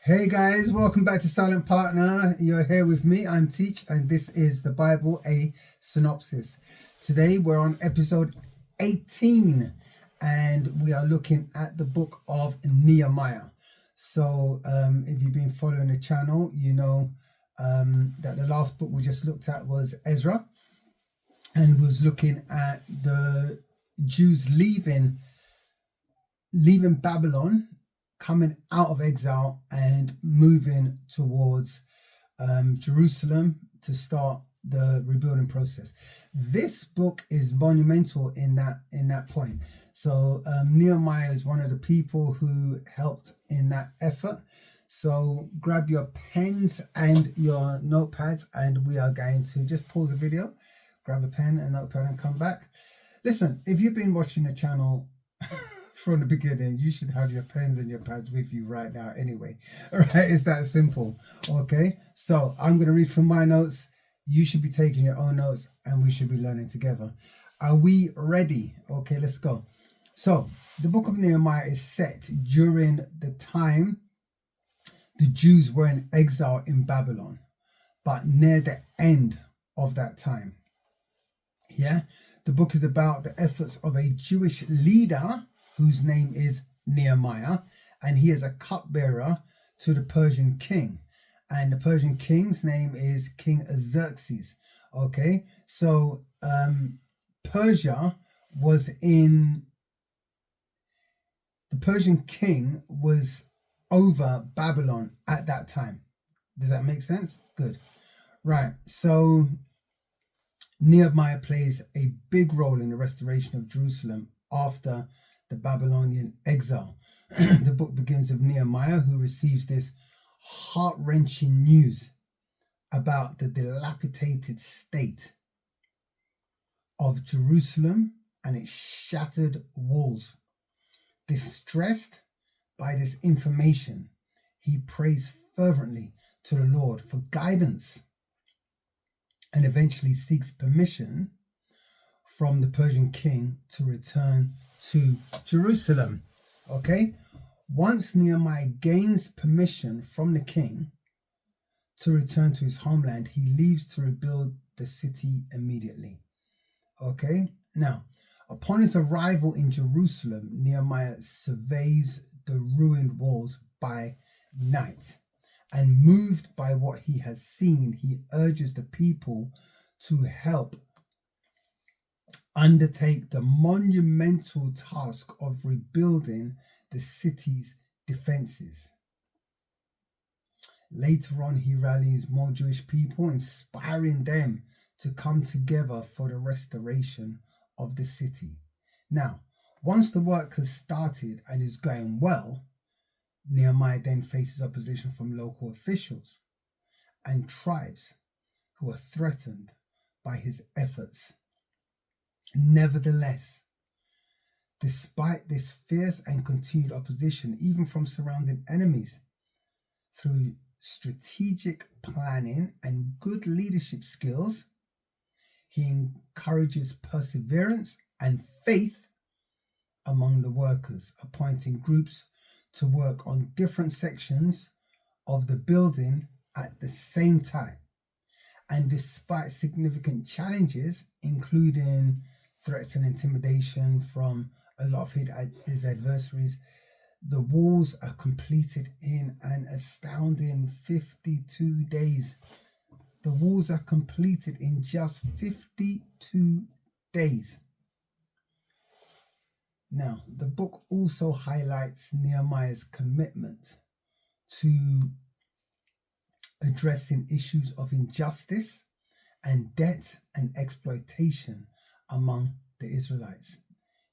Hey guys, welcome back to Silent Partner. You're here with me, I'm Teach, and this is the Bible, a Synopsis. Today we're on episode 18 and we are looking at the book of Nehemiah. So if you've been following the channel, you know that the last book we just looked at was Ezra, and was looking at the Jews leaving Babylon, coming out of exile and moving towards Jerusalem to start the rebuilding process. This book is monumental in that point. So Nehemiah is one of the people who helped in that effort. So grab your pens and your notepads, and we are going to just pause the video, grab a pen and notepad and come back. Listen, if you've been watching the channel from the beginning, you should have your pens and your pads with you right now anyway. All right, it's that simple. Okay, so I'm going to read from my notes. You should be taking your own notes and we should be learning together. Are we ready? Okay, let's go. So the book of Nehemiah is set during the time the Jews were in exile in Babylon, but near the end of that time. Yeah, the book is about the efforts of a Jewish leader whose name is Nehemiah, and he is a cupbearer to the Persian king. And the Persian king's name is King Xerxes. Okay, so Persia was in, the Persian king was over Babylon at that time. Does that make sense? Good. Right, so Nehemiah plays a big role in the restoration of Jerusalem after the Babylonian exile. The book begins with Nehemiah, who receives this heart-wrenching news about the dilapidated state of Jerusalem and its shattered walls. Distressed by this information, he prays fervently to the Lord for guidance and eventually seeks permission from the Persian king to return to Jerusalem. Okay, once Nehemiah gains permission from the king to return to his homeland, he leaves to rebuild the city immediately. Okay, now upon his arrival in Jerusalem, Nehemiah surveys the ruined walls by night, and moved by what he has seen, he urges the people to help undertake the monumental task of rebuilding the city's defenses. Later on, he rallies more Jewish people, inspiring them to come together for the restoration of the city. Now, once the work has started and is going well, Nehemiah then faces opposition from local officials and tribes who are threatened by his efforts. Nevertheless, despite this fierce and continued opposition, even from surrounding enemies, through strategic planning and good leadership skills, he encourages perseverance and faith among the workers, appointing groups to work on different sections of the building at the same time. And despite significant challenges, including threats and intimidation from a lot of his adversaries, the walls are completed in an astounding 52 days. The walls are completed in just 52 days. Now, the book also highlights Nehemiah's commitment to addressing issues of injustice and debt and exploitation among the Israelites.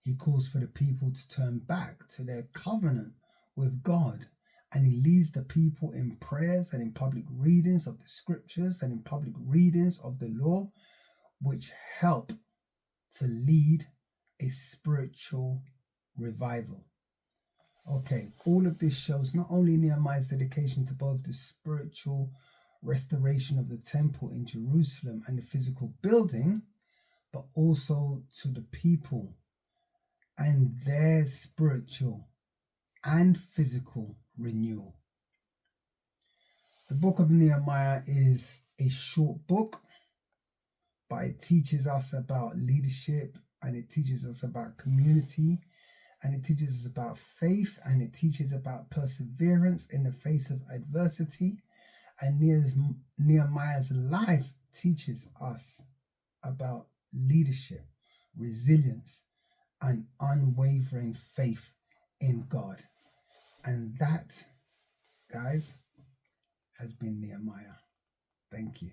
He calls for the people to turn back to their covenant with God, and he leads the people in prayers and in public readings of the scriptures and in public readings of the law, which help to lead a spiritual revival. Okay, all of this shows not only Nehemiah's dedication to both the spiritual restoration of the temple in Jerusalem and the physical building, but also to the people and their spiritual and physical renewal. book of Nehemiah is a short book, but it teaches us about leadership, and it teaches us about community, and it teaches us about faith, and it teaches about perseverance in the face of adversity. And Nehemiah's life teaches us about leadership, resilience, and unwavering faith in God. And that, guys, has been Nehemiah. Thank you.